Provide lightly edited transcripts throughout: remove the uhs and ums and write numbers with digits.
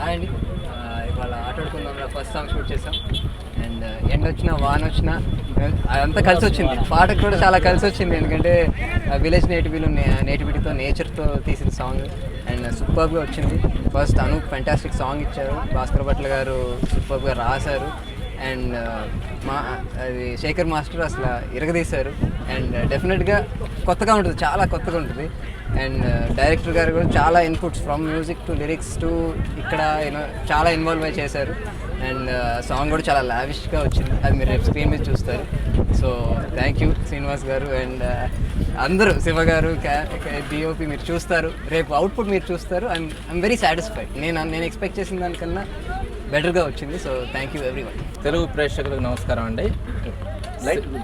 అండి ఇవాళ ఆటాడుకుందాం first song shoot చేసాం. అండ్ ఎండ వచ్చినా వాన వచ్చినా అదంతా కలిసి వచ్చింది. పాటకు కూడా చాలా కలిసి వచ్చింది, ఎందుకంటే విలేజ్ నేటివిటీతో నేచర్తో తీసిన సాంగ్ అండ్ సూపర్గా వచ్చింది. ఫస్ట్ అనూప్ ఫెంటాస్టిక్ సాంగ్ ఇచ్చారు, భాస్కర్ భట్ల గారు సూపర్గా రాశారు. అండ్ అది శేఖర్ మాస్టర్ అసలు ఇరగదీశారు. అండ్ డెఫినెట్గా కొత్తగా ఉంటుంది, చాలా కొత్తగా ఉంటుంది. అండ్ డైరెక్టర్ గారు కూడా చాలా inputs from music to lyrics to ఇక్కడ చాలా ఇన్వాల్వ్ అయి చేశారు. అండ్ సాంగ్ కూడా చాలా లావిష్గా వచ్చింది, అది మీరు రేపు స్క్రీన్ మీద చూస్తారు. సో థ్యాంక్ యూ శ్రీనివాస్ గారు అండ్ అందరూ, శివ గారు, డిఓపి మీరు చూస్తారు, రేపు అవుట్పుట్ మీరు చూస్తారు. I'm very satisfied. నేను ఎక్స్పెక్ట్ చేసిన దానికన్నా బెటర్గా వచ్చింది. So thank you everyone. Telugu ప్రేక్షకులకు నమస్కారం అండి.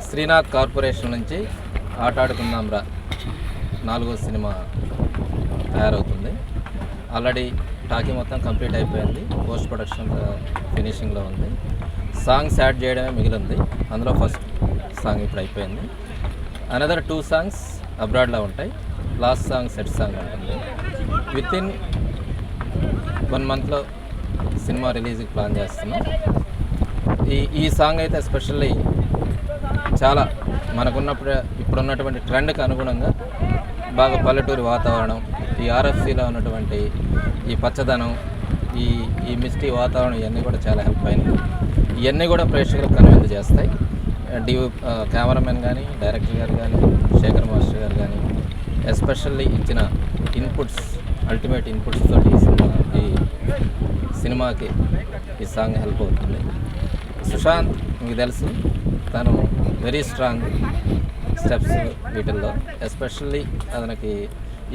శ్రీనాథ్ కార్పొరేషన్ నుంచి ఆటాడుకుందాం రా 4వ సినిమా తయారవుతుంది. ఆల్రెడీ టాకీ మొత్తం కంప్లీట్ అయిపోయింది, పోస్ట్ ప్రొడక్షన్ ఫినిషింగ్లో ఉంది. సాంగ్స్ యాడ్ చేయడమే మిగిలింది. అందులో ఫస్ట్ సాంగ్ ఇప్పుడు అయిపోయింది. అనదర్ 2 సాంగ్స్ అబ్రాడ్లో ఉంటాయి. లాస్ట్ సాంగ్ సెట్ సాంగ్ ఉంటుంది. వితిన్ 1 మంత్లో సినిమా రిలీజ్కి ప్లాన్ చేస్తున్నాం. ఈ సాంగ్ అయితే ఎస్పెషల్లీ చాలా ఇప్పుడున్నటువంటి ట్రెండ్కి అనుగుణంగా బాగా పల్లెటూరి వాతావరణం, ఈ ఆర్ఎఫ్సీలో ఉన్నటువంటి ఈ పచ్చదనం, ఈ మిస్టీ వాతావరణం, ఇవన్నీ కూడా చాలా హెల్ప్ అయినాయి. ఇవన్నీ కూడా ప్రేక్షకులకు కనువిందు చేస్తాయి. కెమెరామెన్ కానీ, డైరెక్టర్ గారు కానీ, శేఖర్ మాస్టర్ గారు కానీ ఎస్పెషల్లీ ఇచ్చిన ఇన్పుట్స్, అల్టిమేట్ ఇన్పుట్స్ తోటి ఈ సినిమాకి ఈ సాంగ్ హెల్ప్ అవుతుంది. సుశాంత్ మీకు తెలుసు, తను వెరీ స్ట్రాంగ్ స్టెప్స్ వీటిల్లో, ఎస్పెషల్లీ అతనికి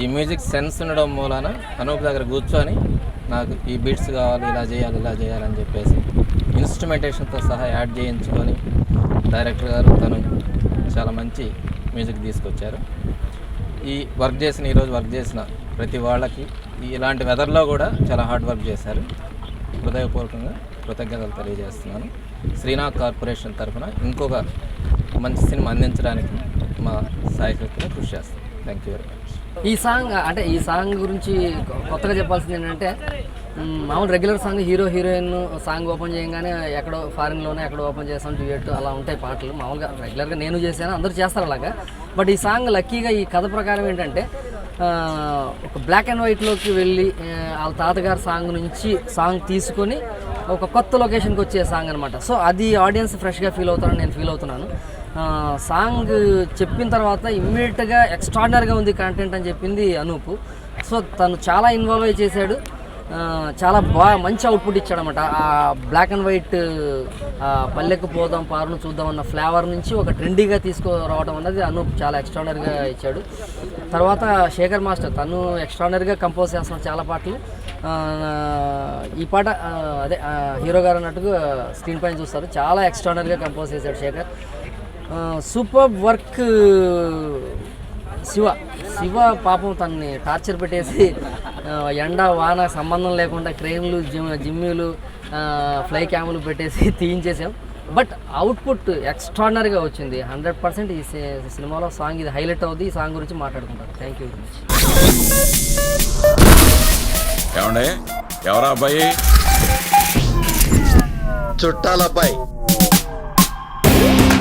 ఈ మ్యూజిక్ సెన్స్ ఉండడం మూలాన అనూప్ దగ్గర కూర్చొని నాకు ఈ బీట్స్ కావాలి, ఇలా చేయాలని చెప్పేసి ఇన్స్ట్రుమెంటేషన్తో సహా యాడ్ చేయించుకొని డైరెక్టర్ గారు తను చాలా మంచి మ్యూజిక్ తీసుకొచ్చారు. ఈరోజు వర్క్ చేసిన ప్రతి వాళ్ళకి ఇలాంటి వెదర్లో కూడా చాలా హార్డ్ వర్క్ చేశారు. హృదయపూర్వకంగా కృతజ్ఞతలు తెలియజేస్తున్నాను. శ్రీనాథ్ కార్పొరేషన్ తరఫున ఇంకొక మంచి సినిమా అందించడానికి మా సాయశక్తిలో కృషి చేస్తాం. Thank you very much. ఈ సాంగ్ గురించి కొత్తగా చెప్పాల్సింది ఏంటంటే, మామూలు regular song hero heroine song open చేయగానే ఎక్కడో ఫారిన్లోనే ఎక్కడో ఓపెన్ చేస్తాం, డ్యూయట్ అలా ఉంటాయి పాటలు. మామూలుగా రెగ్యులర్గా నేను చేశాను, అందరూ చేస్తారు అలాగా. బట్ ఈ సాంగ్ లక్కీగా ఈ కథ ప్రకారం ఏంటంటే, ఒక బ్లాక్ అండ్ వైట్లోకి వెళ్ళి వాళ్ళ తాతగారి సాంగ్ నుంచి సాంగ్ తీసుకొని ఒక కొత్త లొకేషన్కి వచ్చే సాంగ్ అనమాట. సో అది ఆడియన్స్ ఫ్రెష్గా ఫీల్ అవుతారని నేను ఫీల్ అవుతున్నాను. సాంగ్ చెప్పిన తర్వాత ఇమ్మీడియట్గా ఎక్స్ట్రాడినరీగా ఉంది కంటెంట్ అని చెప్పింది అనూప్. సో తను చాలా ఇన్వాల్వ్ అయ్యి చేశాడు, చాలా మంచి అవుట్పుట్ ఇచ్చాడనమాట. ఆ బ్లాక్ అండ్ వైట్ పల్లెకు పోదాం పారును చూద్దాం అన్న ఫ్లేవర్ నుంచి ఒక ట్రెండీగా తీసుకురావడం అన్నది అనూప్ చాలా ఎక్స్ట్రాడినరీగా ఇచ్చాడు. తర్వాత శేఖర్ మాస్టర్ తను ఎక్స్ట్రాడినరీగా కంపోజ్ చేస్తున్నాడు చాలా పాటలు. ఈ పాట అదే హీరో గారు అన్నట్టుగా స్క్రీన్ పైన చూస్తారు, చాలా ఎక్స్ట్రాడినరీగా కంపోజ్ చేశాడు శేఖర్. సూపర్ వర్క్ శివ పాపం తనని టార్చర్ పెట్టేసి ఎండ వాన సంబంధం లేకుండా క్రెయిన్లు, జిమ్మీలు, ఫ్లై క్యాములు పెట్టేసి తీయించేసాం. బట్ అవుట్పుట్ ఎక్స్ట్రాడినరీగా వచ్చింది. 100% ఈ సినిమాలో సాంగ్ ఇది హైలైట్ అవుతుంది. ఈ సాంగ్ గురించి మాట్లాడుకుంటారు. Thank you very much. ఎవరా అబ్బాయి? చుట్టాల అబ్బాయి.